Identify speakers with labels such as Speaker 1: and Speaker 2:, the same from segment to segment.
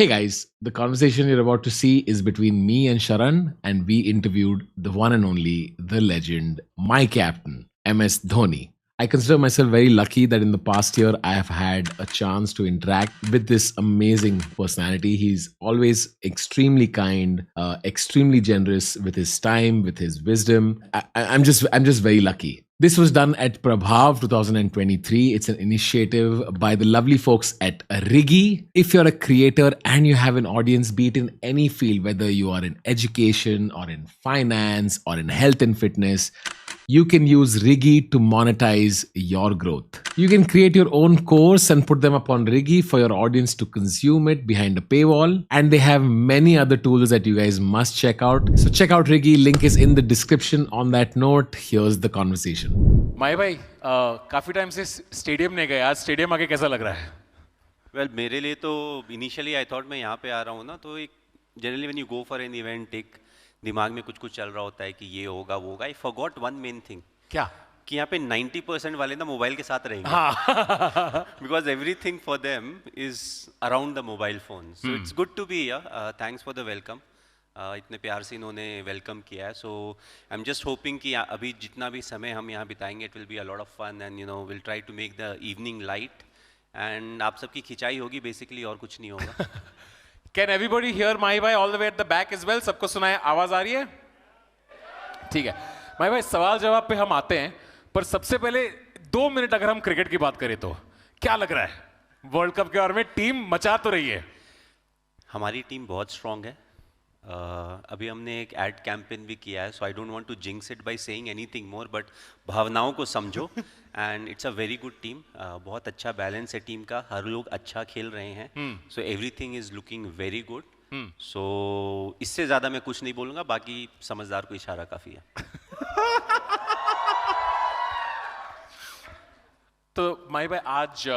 Speaker 1: Hey guys, the conversation you're about to see is between me and Sharan, and we interviewed the one and only, the legend, my captain, MS Dhoni. I consider myself very lucky that in the past year I have had a chance to interact with this amazing personality. He's always extremely kind, extremely generous with his time, with his wisdom. I'm just very lucky. This was done at Prabhav 2023. It's an initiative by the lovely folks at Rigi. If you're a creator and you have an audience, be it in any field, whether you are in education or in finance or in health and fitness, you can use Rigi to monetize your growth. You can create your own course and put them up on Rigi for your audience to consume it behind a paywall. And they have many other tools that you guys must check out. So check out Rigi. Link is in the description. On that note, here's the conversation.
Speaker 2: माई भाई काफ़ी time से stadium नहीं गए, आज stadium आके कैसा लग रहा है?
Speaker 3: वेल मेरे लिए तो इनिशियली आई थॉट मैं यहाँ पे आ रहा हूँ ना, तो एक generally when you go for an event एक दिमाग में कुछ कुछ चल रहा होता है कि ये होगा वो होगा. I forgot one main thing.
Speaker 2: क्या?
Speaker 3: कि यहाँ पे 90% वाले ना मोबाइल के साथ रहेंगे.
Speaker 2: हाँ.
Speaker 3: Because everything for them is around the mobile phone. So it's good to be here. Thanks for the welcome. इतने प्यार से इन्होंने वेलकम किया है. So I am just hoping कि अभी जितना भी समय हम यहाँ बिताएंगे it will be a lot of fun and you know will try to make the evening light and आप सबकी खिंचाई होगी बेसिकली, और कुछ नहीं होगा.
Speaker 2: कैन एवरीबॉडी हियर माई भाई all the way at the back is well? सबको सुनाए, आवाज आ रही है? ठीक है माई भाई, सवाल जवाब पे हम आते हैं, पर सबसे पहले 2 मिनट अगर हम क्रिकेट की बात करें तो क्या लग रहा है वर्ल्ड कप के बारे में? टीम मचा तो रही है.
Speaker 3: हमारी टीम बहुत स्ट्रांग है. अभी हमने एक एड कैंपेन भी किया है. So I don't want to jinx it by saying anything more, but भावनाओं को समझो. And it's a very good team. बहुत अच्छा बैलेंस है टीम का, हर लोग अच्छा खेल रहे हैं. So everything is looking very good. So इससे ज़्यादा मैं कुछ नहीं बोलूँगा, बाकी समझदार को इशारा काफ़ी है.
Speaker 2: तो माई भाई, आज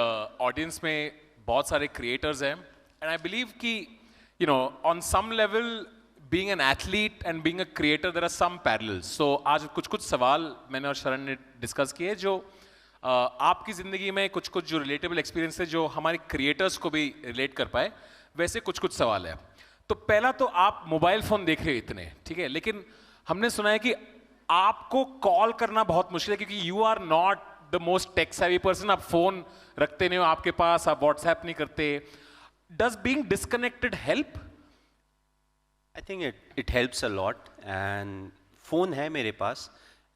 Speaker 2: ऑडियंस में बहुत सारे क्रिएटर्स हैं एंड आई बिलीव कि you know on some level being an athlete and being a creator there are some parallels. So आज कुछ कुछ सवाल मैंने और शरण ने डिस्कस किए जो आपकी ज़िंदगी में कुछ कुछ जो रिलेटेबल एक्सपीरियंस है जो हमारे क्रिएटर्स को भी रिलेट कर पाए, वैसे कुछ कुछ सवाल है. तो पहला तो आप मोबाइल फ़ोन देख रहे हो इतने, ठीक है, लेकिन हमने सुना है कि आपको कॉल करना बहुत मुश्किल है क्योंकि you are not the most tech savvy person. आप फ़ोन रखते नहीं हो आपके पास, आप व्हाट्सएप नहीं करते. Does being disconnected help?
Speaker 3: I think it helps a lot. And phone है मेरे पास.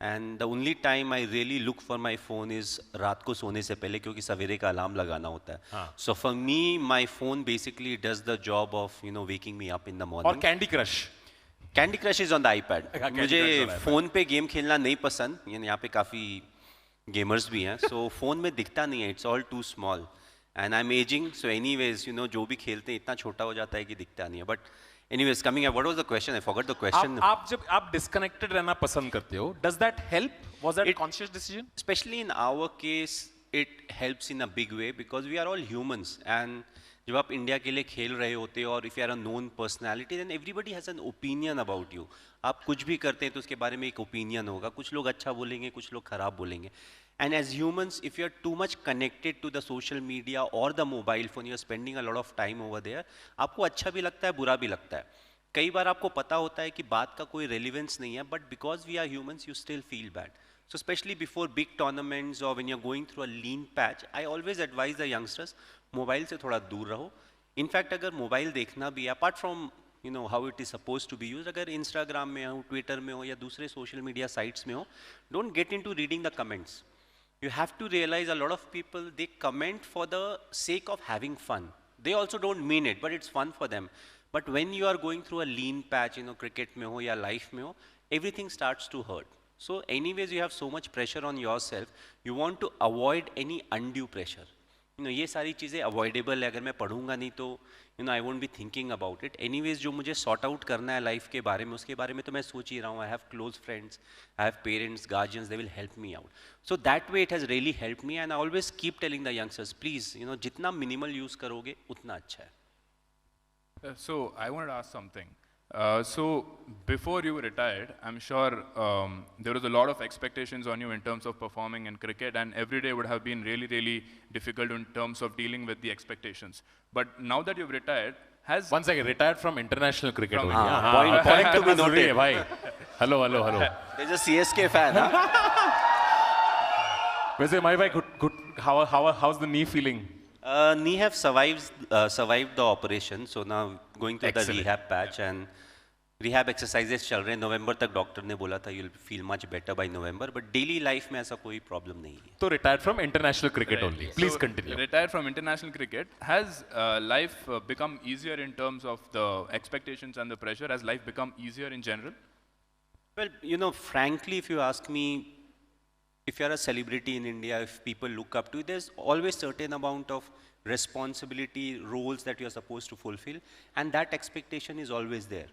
Speaker 3: And the only time I really look for my phone is रात को सोने से पहले, क्योंकि सवेरे का अलार्म लगाना होता है. So for me, my phone basically does the job of waking me up in the morning.
Speaker 2: और Candy Crush?
Speaker 3: Candy Crush is on the iPad. मुझे फ़ोन पे गेम खेलना नहीं पसंद. यहाँ पे काफ़ी गेमर्स भी हैं. So फ़ोन में दिखता नहीं है. It's all too small. And I'm aging, so anyways, जो भी खेलते हैं इतना छोटा हो जाता है कि दिखता नहीं है. But anyways, coming up, what was the question? I forgot the question.
Speaker 2: आप जब आप disconnected रहना पसंद करते हो, does that help? Was that a conscious decision?
Speaker 3: Especially in our case, it helps in a big way because we are all humans. And जब आप India के लिए खेल रहे होते हो और if you are a known personality, then everybody has an opinion about you. आप कुछ भी करते हैं तो उसके बारे में एक opinion होगा. कुछ लोग अच्छा बोलेंगे, कुछ लोग खराब बोलेंगे. And as humans, if you're too much connected to the social media or the mobile phone, you're spending a lot of time over there. आपको अच्छा भी लगता है, बुरा भी लगता है. कई बार आपको पता होता है कि बात का कोई relevance नहीं है, but because we are humans, you still feel bad. So especially before big tournaments or when you're going through a lean patch, I always advise the youngsters, mobile से थोड़ा दूर रहो. इनफैक्ट अगर मोबाइल देखना भी, apart from how it is supposed to be used, अगर Instagram में हो, ट्विटर में हो या दूसरे सोशल मीडिया साइट्स में हो, don't get into reading the comments. You have to realize a lot of people, they comment for the sake of having fun. They also don't mean it, but it's fun for them. But when you are going through a lean patch, cricket mein ho ya life mein ho, everything starts to hurt. So anyways, you have so much pressure on yourself. You want to avoid any undue pressure. ये सारी चीज़ें avoidable है. अगर मैं पढ़ूंगा नहीं तो I won't be thinking about it. Anyways जो मुझे सॉर्ट आउट करना है लाइफ के बारे में, उसके बारे में तो मैं सोच ही रहा हूँ. I have close friends, I have parents, guardians, they will help me out. So that way it has really help me. And I always keep telling the youngsters, please जितना मिनिमल यूज़ करोगे उतना अच्छा है.
Speaker 4: So I wanted to ask something. So before you retired, I'm sure there was a lot of expectations on you in terms of performing in cricket, and every day would have been really, really difficult in terms of dealing with the expectations. But now that you've retired, has
Speaker 2: One second, retired from international cricket.
Speaker 4: From-
Speaker 2: only.
Speaker 3: point to be
Speaker 2: करना जरूरी
Speaker 3: noted.
Speaker 2: है भाई. Hello.
Speaker 3: There's a CSK fan, huh?
Speaker 2: वैसे माई भाई, how's the knee feeling?
Speaker 3: Knee have survived the operation, so now going through the
Speaker 2: Excellent.
Speaker 3: rehab patch and rehab exercises चल रहे हैं. November तक डॉक्टर ने बोला था you'll feel much better by November, but daily life में ऐसा कोई problem नहीं है.
Speaker 2: So retired from international cricket
Speaker 4: Right.
Speaker 2: only. Please
Speaker 4: So,
Speaker 2: continue.
Speaker 4: Retired from international cricket. Has life become easier in terms of the expectations and the pressure? Has life become easier in general?
Speaker 3: Well, you know, frankly, if you ask me, if you're a celebrity in India, if people look up to you, there's always certain amount of responsibility, roles that you're supposed to fulfill, and that expectation is always there.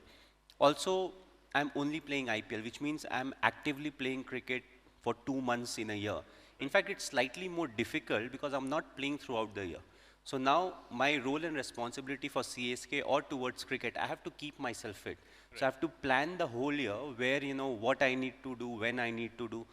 Speaker 3: Also, I'm only playing IPL, which means I'm actively playing cricket for 2 months in a year. In fact, it's slightly more difficult because I'm not playing throughout the year. So now my role and responsibility for CSK or towards cricket, I have to keep myself fit. So I have to plan the whole year where, you know, what I need to do, when I need to do.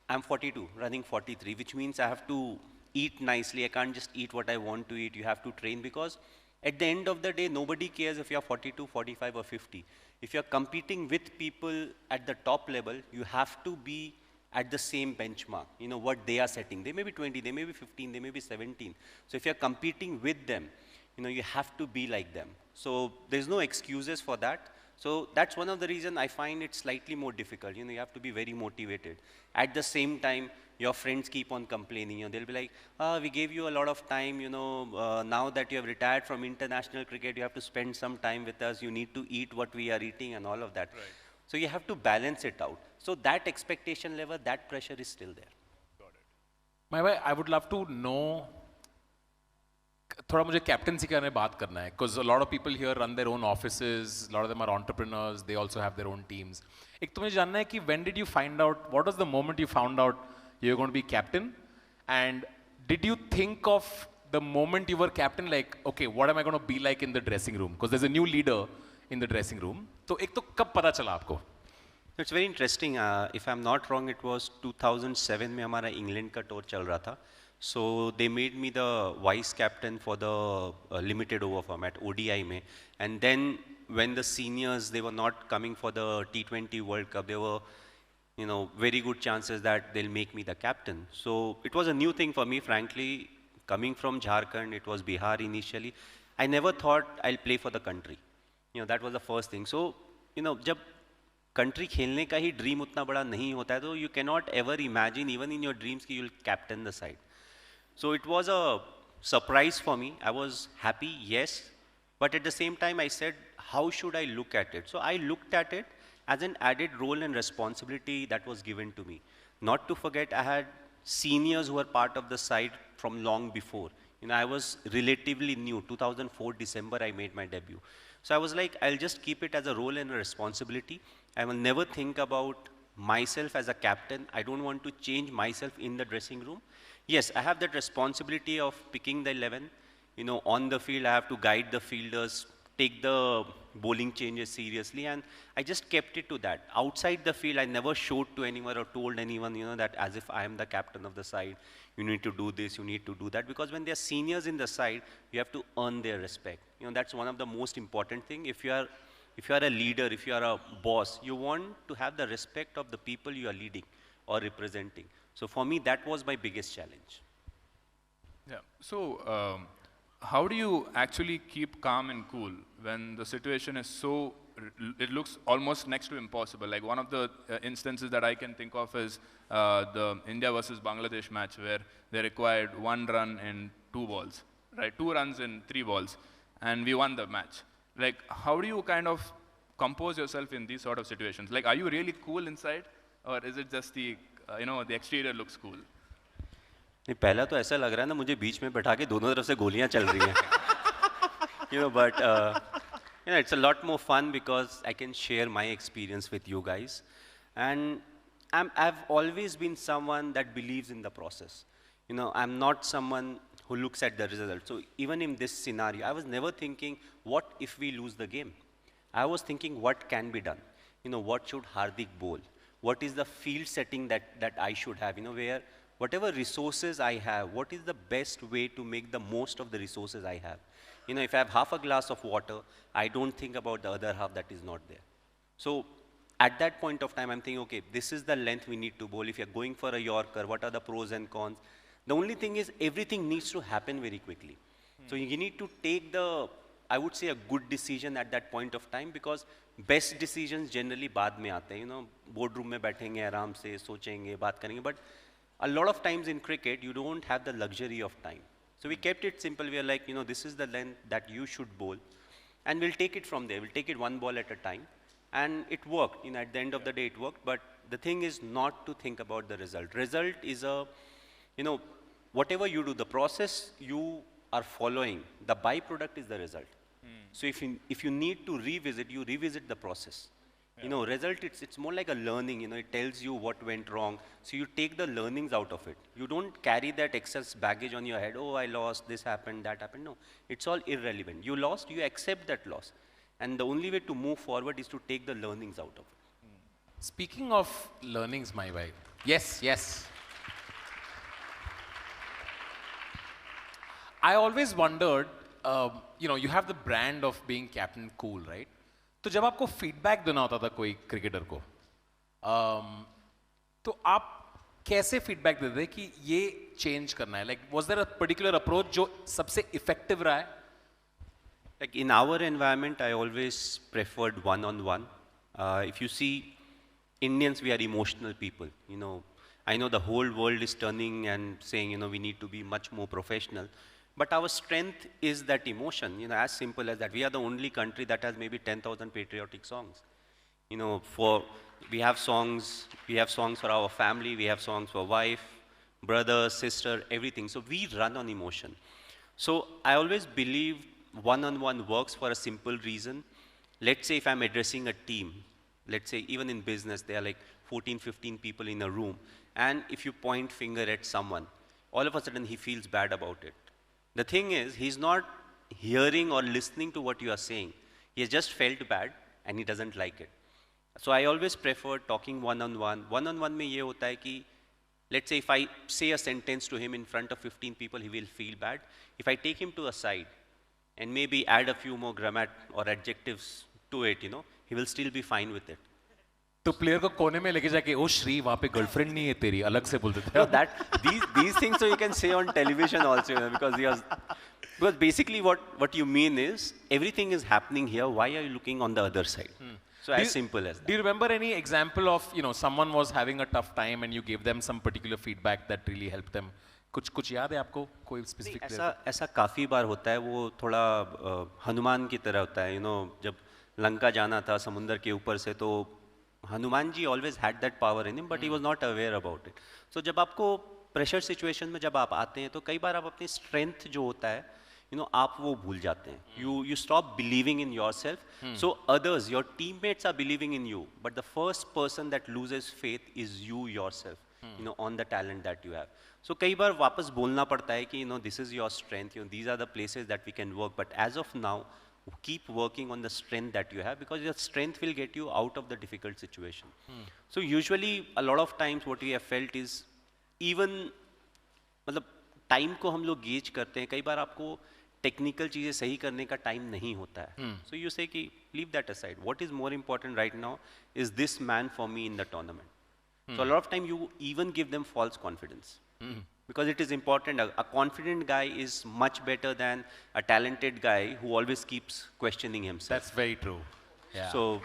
Speaker 3: I'm 42, running 43, which means I have to eat nicely. I can't just eat what I want to eat. You have to train because at the end of the day, nobody cares if you're 42, 45 or 50. If you're competing with people at the top level, you have to be at the same benchmark, you know, what they are setting. They may be 20, they may be 15, they may be 17. So if you're competing with them, you know, you have to be like them. So there's no excuses for that. So that's one of the reasons I find it slightly more difficult. You know, you have to be very motivated. At the same time, your friends keep on complaining. You know, they'll be like, we gave you a lot of time, you know, now that you have retired from international cricket, you have to spend some time with us. You need to eat what we are eating and all of that.
Speaker 4: Right.
Speaker 3: So you have to balance it out. So that expectation level, that pressure is still there.
Speaker 2: My भाई, I would love to know, थोड़ा मुझे captaincy के बारे में बात करना है, because a lot of people here run their own offices, a lot of them are entrepreneurs, they also have their own teams. एक तो मुझे जानना है कि when did you find out, what was the moment you found out you're going to be captain, and did you think of the moment you were captain like, okay, what am I going to be like in the dressing room, because there's a new leader in the dressing room. तो एक तो कब पता चला आपको?
Speaker 3: It's very interesting. If I'm not wrong, it was 2007 में हमारा England का टूर चल रहा था. So they made me the vice captain for the limited over format ODI में. And then when the seniors, they were not coming for the T20 World Cup, there were, you know, very good chances that they'll make me the captain. So it was a new thing for me, frankly. Coming from Jharkhand, it was Bihar initially. I never thought I'll play for the country. You know, that was the first thing. So, you know, जब country खेलने का ही dream उतना बड़ा नहीं होता है, तो you cannot ever imagine, even in your dreams, कि you'll captain the side. So it was a surprise for me. I was happy, yes. But at the same time, I said, how should I look at it? So I looked at it as an added role and responsibility that was given to me. Not to forget, I had seniors who were part of the side from long before. You know, I was relatively new. 2004 December, I made my debut. So I was like, I'll just keep it as a role and a responsibility. I will never think about myself as a captain. I don't want to change myself in the dressing room. Yes, I have that responsibility of picking the 11. You know, on the field, I have to guide the fielders, take the bowling changes seriously, and I just kept it to that. Outside the field, I never showed to anyone or told anyone, you know, that as if I am the captain of the side, you need to do this, you need to do that, because when they are seniors in the side, you have to earn their respect. You know, that's one of the most important thing. If you are a leader, if you are a boss, you want to have the respect of the people you are leading or representing. So for me, that was my biggest challenge.
Speaker 4: Yeah. So, how do you actually keep calm and cool when the situation is so, it looks almost next to impossible? Like one of the instances that I can think of is the India versus Bangladesh match where they required 1 run in 2 balls, right? 2 runs in 3 balls, and we won the match. Like, how do you kind of compose yourself in these sort of situations? Like, are you really cool inside, or is it just the, you know, the exterior looks cool?
Speaker 3: नहीं, पहला तो ऐसा लग रहा है ना मुझे बीच में बैठा के दोनों तरफ से गोलियां चल रही हैं. You know, but you know, it's a lot more fun because I can share my experience with you guys, and I've always been someone that believes in the process. You know, I'm not someone who looks at the result. So even in this scenario, I was never thinking, what if we lose the game? I was thinking, what can be done? You know, what should Hardik bowl? What is the field setting that I should have? You know, where whatever resources I have, what is the best way to make the most of the resources I have? if I have half a glass of water, I don't think about the other half that is not there. So at that point of time, I'm thinking, okay, this is the length we need to bowl. If you're going for a Yorker, what are the pros and cons? The only thing is everything needs to happen very quickly. So you need to take I would say, a good decision at that point of time, because best decisions generally बाद में आते हैं. Boardroom में बैठेंगे आराम से, सोचेंगे, बात करेंगे. But a lot of times in cricket, you don't have the luxury of time. So we kept it simple. We are like, this is the length that you should bowl. And we'll take it from there. We'll take it one ball at a time. And it worked. At the end of the day, it worked. But the thing is not to think about the result. Result is whatever you do, the process you are following, the byproduct is the result. So if you need to revisit, you revisit the process. Result, it's more like a learning. It tells you what went wrong. So you take the learnings out of it. You don't carry that excess baggage on your head. Oh, I lost, this happened, that happened. No, it's all irrelevant. You lost, you accept that loss. And the only way to move forward is to take the learnings out of it.
Speaker 2: Speaking of learnings, my wife. Yes. I always wondered, you have the brand of being Captain Cool, right? तो जब आपको feedback देना होता था कोई cricketer को, तो आप कैसे फीडबैक देते थे कि ये चेंज करना है? Like, was there a particular approach जो सबसे effective रहा है?
Speaker 3: Like in our environment, I always preferred one-on-one. If you see, Indians, we are emotional people. I know the whole world is turning and saying, we need to be much more professional. But our strength is that emotion, as simple as that. We are the only country that has maybe 10,000 patriotic songs. We have songs for our family, we have songs for wife, brother, sister, everything. So we run on emotion. So I always believe one-on-one works for a simple reason. Let's say if I'm addressing a team, let's say even in business, there are like 14, 15 people in a room. And if you point finger at someone, all of a sudden he feels bad about it. The thing is, he's not hearing or listening to what you are saying. He has just felt bad and he doesn't like it. So I always prefer talking one-on-one. One-on-one में ये होता है कि, let's say if I say a sentence to him in front of 15 people, he will feel bad. If I take him to a side and maybe add a few more grammar or adjectives to it, he will still be fine with it.
Speaker 2: तो player को कोने में लेके जाके, ओ श्री, वहाँ पे girlfriend नहीं है तेरी, अलग से बोल देते हैं.
Speaker 3: These things so you can say on television also, because basically what you mean is everything is happening here. Why are you looking on the other side? So as simple as that.
Speaker 2: Do you remember any example of someone was having a tough time and you gave them some particular feedback that really helped them? कुछ याद है आपको कोई specific?
Speaker 3: ऐसा काफी बार होता है. वो थोड़ा हनुमान की तरह होता है. जब लंका जाना था समुंदर के ऊपर से, तो Hanuman ji always had that power in him, but he was not aware about it. So जब आपको pressure situation में जब आप आते हैं, तो कई बार आप अपनी strength जो होता है, आप वो भूल जाते हैं. You stop believing in yourself. So others, your teammates are believing in you, but the first person that loses faith is you yourself, on the talent that you have. So कई बार वापस बोलना पड़ता है कि this is your strength, these are the places that we can work. But as of now, keep working on the strength that you have, because your strength will get you out of the difficult situation. So usually a lot of times what we have felt is, even मतलब time को हम लोग gauge करते हैं, कई बार आपको technical चीज़ें सही करने का टाइम नहीं होता है. सो यू से कि leave that aside, what is more important right now is this man for me in the tournament. So a lot of time you even give them false confidence, because it is important. A confident guy is much better than a talented guy who always keeps questioning himself.
Speaker 2: That's very true. Yeah.
Speaker 3: So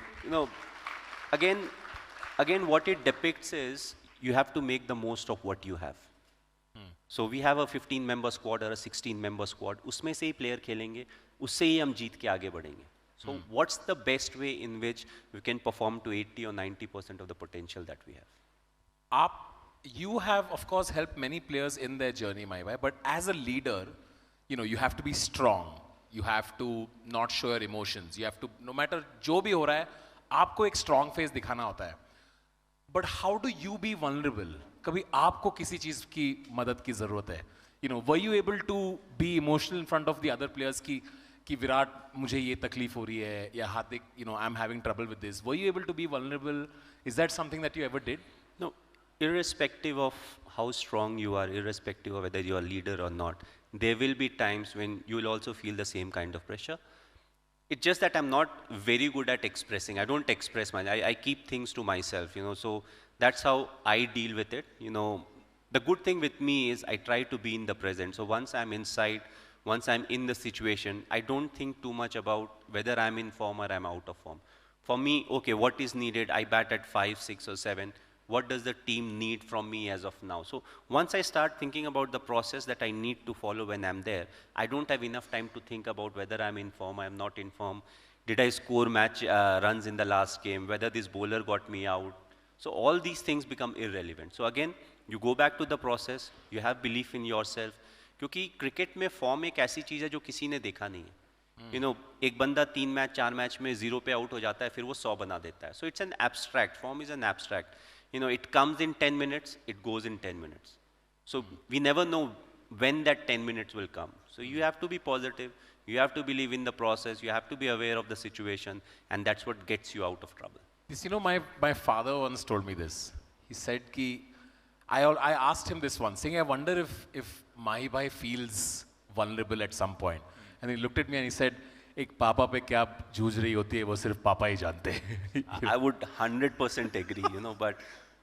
Speaker 3: again what it depicts is you have to make the most of what you have. So we have a 15-member squad or a 16-member squad. उसमें से ही player खेलेंगे, उससे ही हम जीत के आगे बढ़ेंगे. So what's the best way in which we can perform to 80 or 90% of the potential that we have?
Speaker 2: You have, of course, helped many players in their journey, my way. But as a leader, you have to be strong. You have to not show your emotions. You have to, no matter जो भी हो रहा है, आपको एक strong face दिखाना होता है. But how do you be vulnerable? कभी आपको किसी चीज़ की मदद की ज़रूरत है. Were you able to be emotional in front of the other players कि विराट मुझे ये तकलीफ हो रही है, या हार्दिक, I'm having trouble with this. Were you able to be vulnerable? Is that something that you ever did?
Speaker 3: No. irrespective of how strong you are, irrespective of whether you are a leader or not, there will be times when you will also feel the same kind of pressure. It's just that I'm not very good at expressing. I don't express much. I keep things to myself, so that's how I deal with it. The good thing with me is I try to be in the present. So once I'm inside, once I'm in the situation, I don't think too much about whether I'm in form or I'm out of form. For me, okay, what is needed? I bat at 5, 6 or 7. What does the team need from me as of now? So once I start thinking about the process that I need to follow when I'm there, I don't have enough time to think about whether I'm in form, I'm not in form. Did I score match runs in the last game? Whether this bowler got me out? So all these things become irrelevant. So again, you go back to the process, you have belief in yourself. क्योंकि cricket में form एक ऐसी चीज़ है जो किसी ने देखा नहीं है एक बंदा 3 मैच 4 मैच में 0 पे आउट हो जाता है फिर वो 100 बना देता है so it's an abstract form is an abstract it comes in 10 minutes, it goes in 10 minutes. So we never know when that 10 minutes will come. So you have to be positive, you have to believe in the process, you have to be aware of the situation, and that's what gets you out of trouble.
Speaker 2: This, my father once told me this. He said ki, I asked him this once, saying, I wonder if Mahi Bhai feels vulnerable at some point. And he looked at me and he said, एक पापा पे क्या जूझ रही होती है वो सिर्फ पापा ही जानते हैं.
Speaker 3: I would 100% agree, but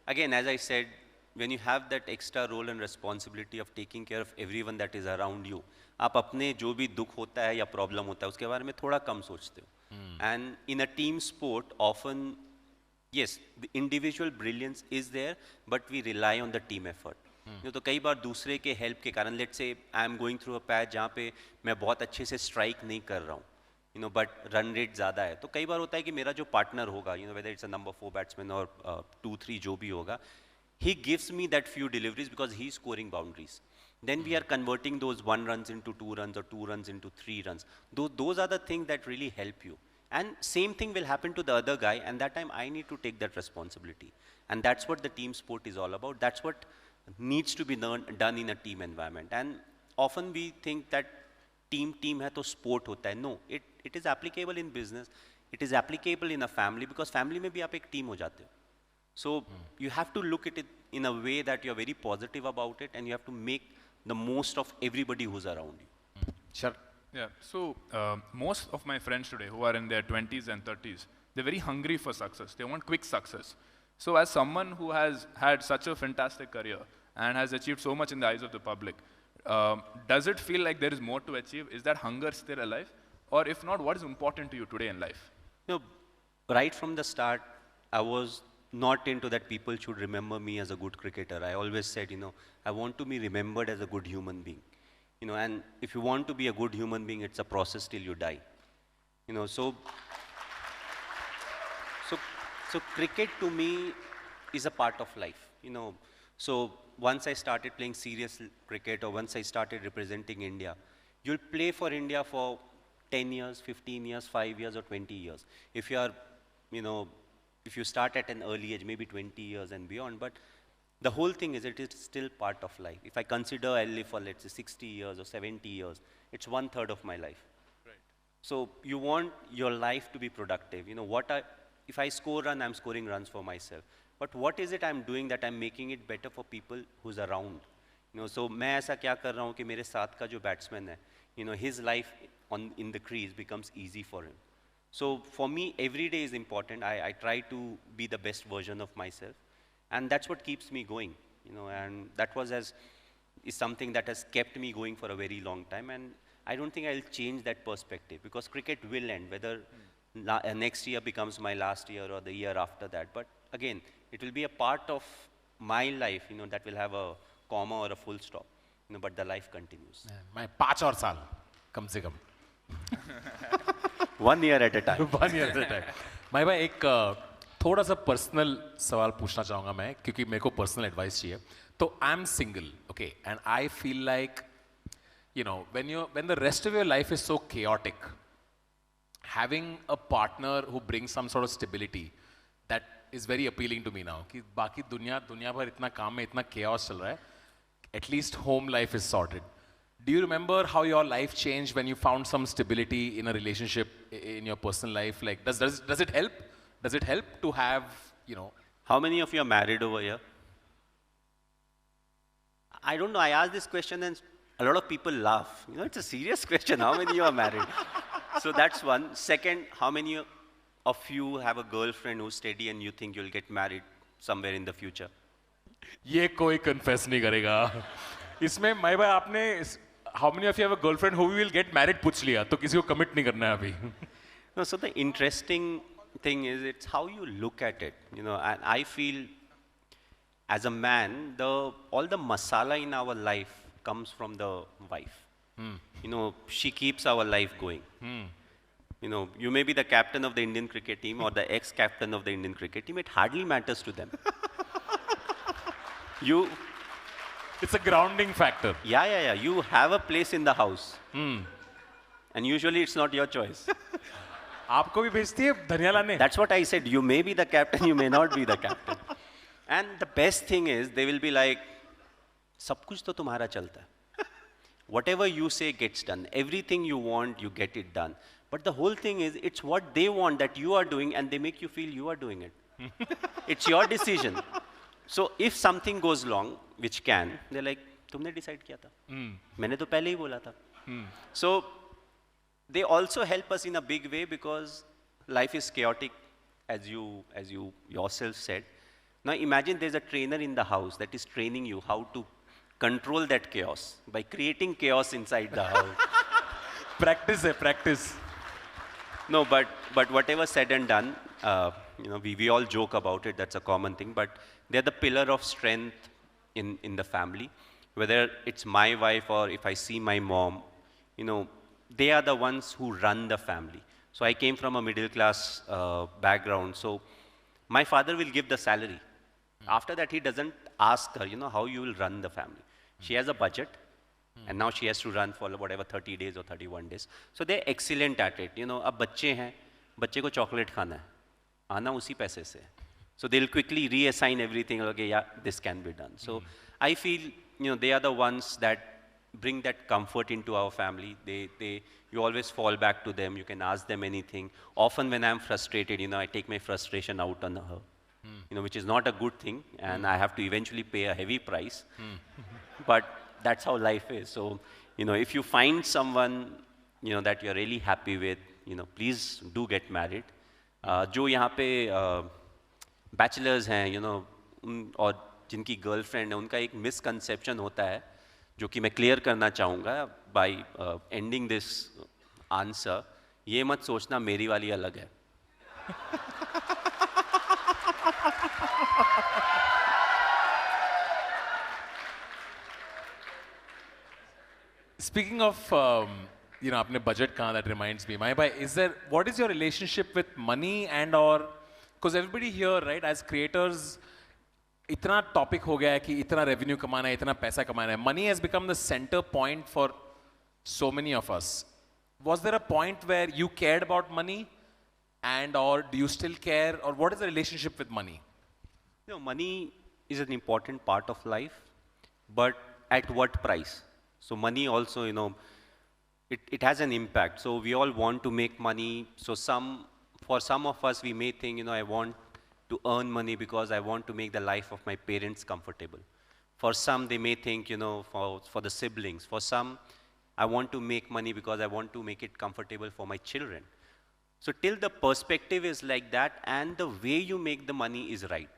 Speaker 3: again, as I said, when you have that extra role and responsibility of taking care of everyone that is around you, आप अपने जो भी दुख होता है या प्रॉब्लम होता है उसके बारे में थोड़ा कम सोचते हो. And in a team sport, often, yes, the individual brilliance is there, but we rely on the team effort. तो कई बार दूसरे के हेल्प के कारण, let's say I am going through a patch जहाँ पे मैं बहुत अच्छे से स्ट्राइक नहीं कर रहा हूँ, बट रन रेट ज़्यादा है, तो कई बार होता है कि मेरा जो पार्टनर होगा, whether it's a number 4 batsman और 2-3 जो भी होगा, he gives me that few deliveries because he's scoring boundaries. Then we are converting those 1 runs into 2 runs or 2 runs into 3 runs. Those are the things that really help you. And same thing will happen to the other guy, and that time I need to take that responsibility. And that's what the team sport is all about. That's what needs to be done in a team environment. And often we think that team hai to sport hota hai. No, it is applicable in business. It is applicable in a family, because family mein bhi aap ek team ho jate ho. So you have to look at it in a way that you're very positive about it, and you have to make the most of everybody who's around you.
Speaker 2: Sure.
Speaker 4: Yeah, so most of my friends today who are in their 20s and 30s, they're very hungry for success. They want quick success. So as someone who has had such a fantastic career and has achieved so much in the eyes of the public, does it feel like there is more to achieve? Is that hunger still alive? Or if not, what is important to you today in life?
Speaker 3: Right from the start, I was not into that people should remember me as a good cricketer. I always said, I want to be remembered as a good human being. And if you want to be a good human being, it's a process till you die. So cricket to me is a part of life. So once I started playing serious cricket, or once I started representing India, you'll play for India for 10 years, 15 years, 5 years, or 20 years. If you are, if you start at an early age, maybe 20 years and beyond, but the whole thing is, it is still part of life. If I consider I live for, let's say, 60 years or 70 years, it's 1/3 of my life.
Speaker 4: Right.
Speaker 3: So you want your life to be productive. If I score run, I'm scoring runs for myself. But what is it I'm doing that I'm making it better for people who's around? So मैं ऐसा क्या कर रहा हूँ कि मेरे साथ का जो batsman है, his life in the crease becomes easy for him. So for me, every day is important. I try to be the best version of myself. And that's what keeps me going, and that is something that has kept me going for a very long time. And I don't think I'll change that perspective, because cricket will end, whether next year becomes my last year or the year after that. But again, it will be a part of my life, that will have a comma or a full stop, but the life continues.
Speaker 2: मैं 5 और साल कम से कम.
Speaker 3: 1 year at a time.
Speaker 2: 1 year at a time. भाई एक थोड़ा सा personal सवाल पूछना चाहूँगा मैं, क्योंकि मेरे को पर्सनल एडवाइस चाहिए. तो I am single, okay, and I feel like when the rest of your life is so chaotic, having a partner who brings some sort of stability, that is very appealing to me now. कि बाकी दुनिया भर इतना काम में इतना chaos चल रहा है, at least home life is sorted. Do you remember how your life changed when you found some stability in a relationship in your personal life? Like, does it help? Does it help to have,
Speaker 3: How many of you are married over here? I don't know. I asked this question and a lot of people laugh. You know, it's a serious question. How many you are married? So that's one. Second, how many of you have a girlfriend who's steady and you think you'll get married somewhere in the future?
Speaker 2: ये कोई confess नहीं करेगा. इसमें माई भाई आपने how many of you have a girlfriend who will get married पूछ लिया, तो किसी को commit नहीं करना है अभी.
Speaker 3: No, so the interesting thing is it's how you look at it. You know, and I feel as a man, all the masala in our life comes from the wife. You know, she keeps our life going. You know, you may be the captain of the Indian cricket team or the ex-captain of the Indian cricket team. It hardly matters to them.
Speaker 2: It's a grounding factor.
Speaker 3: Yeah. You have a place in the house. And usually it's not your choice.
Speaker 2: आपको भी भेजती है धनिया लाने?
Speaker 3: That's what I said. You may be the captain, you may not be the captain. And the best thing is, they will be like, सब कुछ तो तुम्हारा चलता है. Whatever you say gets done. Everything you want, you get it done. But the whole thing is, it's what they want that you are doing, and they make you feel you are doing it. It's your decision. So if something goes wrong, which can, they're like, तुमने decide किया था. मैंने तो पहले ही बोला था. So they also help us in a big way because life is chaotic, as you yourself said. Now imagine there's a trainer in the house that is training you how to control that chaos by creating chaos inside the house.
Speaker 2: Practice.
Speaker 3: No, but whatever said and done, you know, we all joke about it. That's a common thing. But they're the pillar of strength in the family. Whether it's my wife or if I see my mom, you know, they are the ones who run the family. So I came from a middle class background. So my father will give the salary. After that, he doesn't ask her, you know, how you will run the family. She has a budget. And now she has to run for whatever 30 days or 31 days. So they're excellent at it. You know, अब बच्चे हैं, बच्चे को chocolate खाना है, आना उसी पैसे से. So they'll quickly reassign everything. Okay, yeah, this can be done. So I feel, you know, they are the ones that bring that comfort into our family. You always fall back to them. You can ask them anything. Often when I'm frustrated, you know, I take my frustration out on her. You know, which is not a good thing, and I have to eventually pay a heavy price. But that's how life is. So, you know, if you find someone, you know, that you're really happy with, you know, please do get married. जो यहाँ पे bachelors हैं, you know, और जिनकी girlfriend है, उनका एक misconception होता है, जो कि मैं clear करना चाहूँगा by ending this answer. ये मत सोचना मेरी वाली अलग है.
Speaker 2: Speaking of, you know, आपने budget कहाँ, that reminds me. My bhai, what is your relationship with money and or, because everybody here, right, as creators, इतना topic हो गया है कि इतना revenue कमाना है, इतना पैसा कमाना है. Money has become the center point for so many of us. Was there a point where you cared about money, and or do you still care, or what is the relationship with money?
Speaker 3: You know, money is an important part of life, but at what price? So money also, you know, it has an impact. So we all want to make money. So for some of us, we may think, you know, I want to earn money because I want to make the life of my parents comfortable. For some, they may think, you know, for the siblings. For some, I want to make money because I want to make it comfortable for my children. So till the perspective is like that and the way you make the money is right.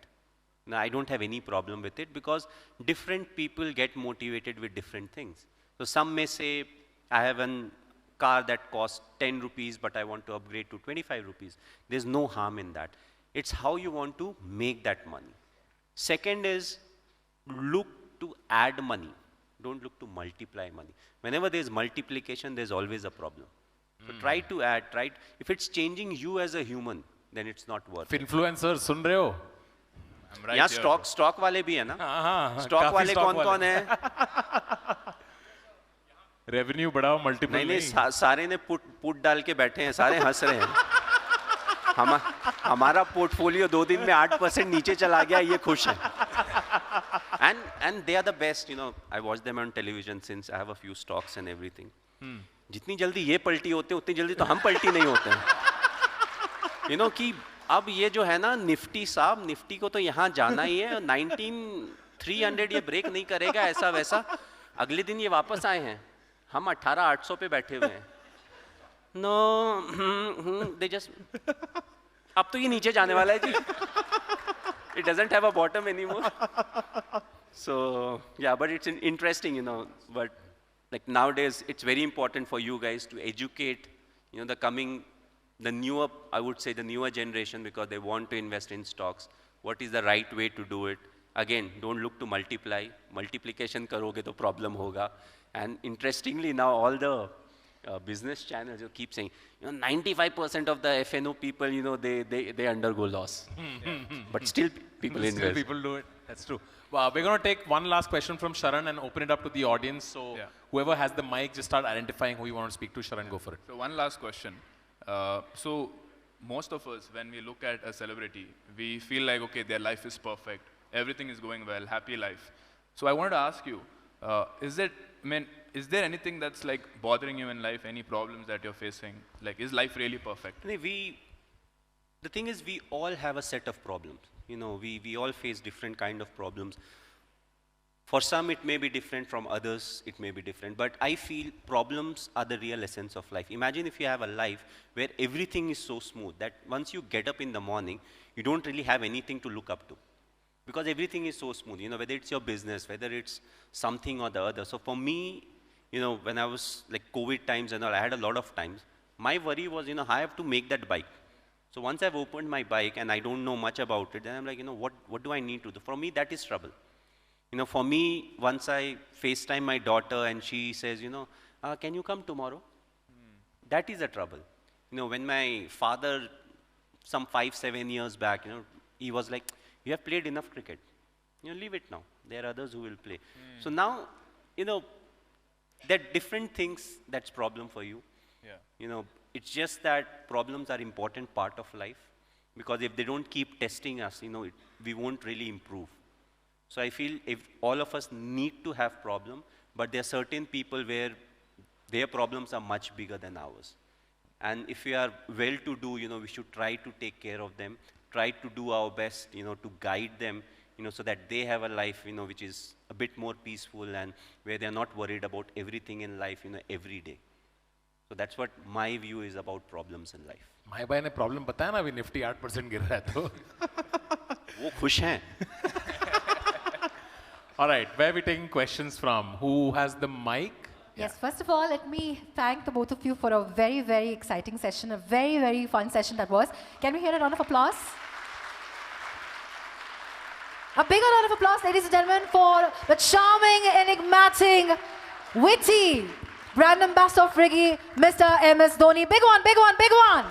Speaker 3: Now, I don't have any problem with it because different people get motivated with different things. So some may say, I have a car that costs 10 rupees, but I want to upgrade to 25 rupees. There's no harm in that. It's how you want to make that money. Second is, look to add money. Don't look to multiply money. Whenever there's multiplication, there's always a problem. So try to add, if it's changing you as a human, then it's not worth it.
Speaker 2: Influencers, सुन रहे हो?
Speaker 3: यहाँ stock वाले भी है ना? Stock वाले कौन है?
Speaker 2: रेवेन्यू बढ़ाओ, मल्टीपल
Speaker 3: नहीं, सारे ने पुट डाल के बैठे हैं, सारे हंस रहे हैं. हमारा पोर्टफोलियो 2 दिन में 8% नीचे चला गया, ये खुश है. And they are the best, you know. I watch them on television since I have a few stocks and everything. जितनी जल्दी ये पलटी होते हैं, उतनी जल्दी तो हम पलटी नहीं होते हैं. You know कि अब ये जो है ना निफ्टी साहब, निफ्टी को तो यहाँ जाना ही है. 300 ये ब्रेक नहीं करेगा ऐसा वैसा. अगले दिन ये वापस आए हैं, हम 18,800 पे बैठे हुए हैं. No, they just. अब तो ये नीचे जाने वाला है जी. It doesn't have a bottom anymore. So yeah, but it's interesting, But like nowadays, it's very important for you guys to educate, the newer, I would say the newer generation, because they want to invest in stocks. What is the right way to do it? Again, don't look to multiply. Multiplication karoge to problem hoga. And interestingly, now all the business channels keep saying, 95% of the FNO people, they undergo loss. But still people invest.
Speaker 2: Still people do it. That's true. We're going to take one last question from Sharan and open it up to the audience. So whoever has the mic, just start identifying who you want to speak to. Sharan, go for it.
Speaker 4: So one last question. So most of us, when we look at a celebrity, we feel like, okay, their life is perfect. Everything is going well, happy life. So I wanted to ask you, is there anything that's like bothering you in life? Any problems that you're facing? Like, is life really perfect?
Speaker 3: The thing is, we all have a set of problems. We all face different kind of problems. For some, it may be different. From others, it may be different. But I feel problems are the real essence of life. Imagine if you have a life where everything is so smooth that once you get up in the morning, you don't really have anything to look up to. Because everything is so smooth, whether it's your business, whether it's something or the other. So for me, when I was like COVID times and all, I had a lot of times. My worry was, I have to make that bike. So once I've opened my bike and I don't know much about it, then I'm like, what do I need to do? For me, that is trouble. For me, once I FaceTime my daughter and she says, can you come tomorrow? That is a trouble. When my father, some 5-7 years back, he was like, you have played enough cricket. Leave it now. There are others who will play. So now, there are different things that's problem for you.
Speaker 4: Yeah.
Speaker 3: It's just that problems are important part of life, because if they don't keep testing us, we won't really improve. So I feel if all of us need to have problem, but there are certain people where their problems are much bigger than ours. And if we are well-to-do, we should try to take care of them, try to do our best, to guide them, so that they have a life, which is a bit more peaceful and where they're not worried about everything in life, every day. So that's what my view is about problems in life.
Speaker 2: My bhai ne problem बताया ना, अभी Nifty 8% गिर रहा है तो.
Speaker 3: वो खुश हैं.
Speaker 2: All right, where are we taking questions from? Who has the mic?
Speaker 5: Yes, first of all, let me thank the both of you for a very, very exciting session, a very, very fun session that was. Can we hear a round of applause? A bigger round of applause, ladies and gentlemen, for the charming, enigmatic, witty brand ambassador of Riggy, Mr. MS Dhoni. Big one, big one, big one.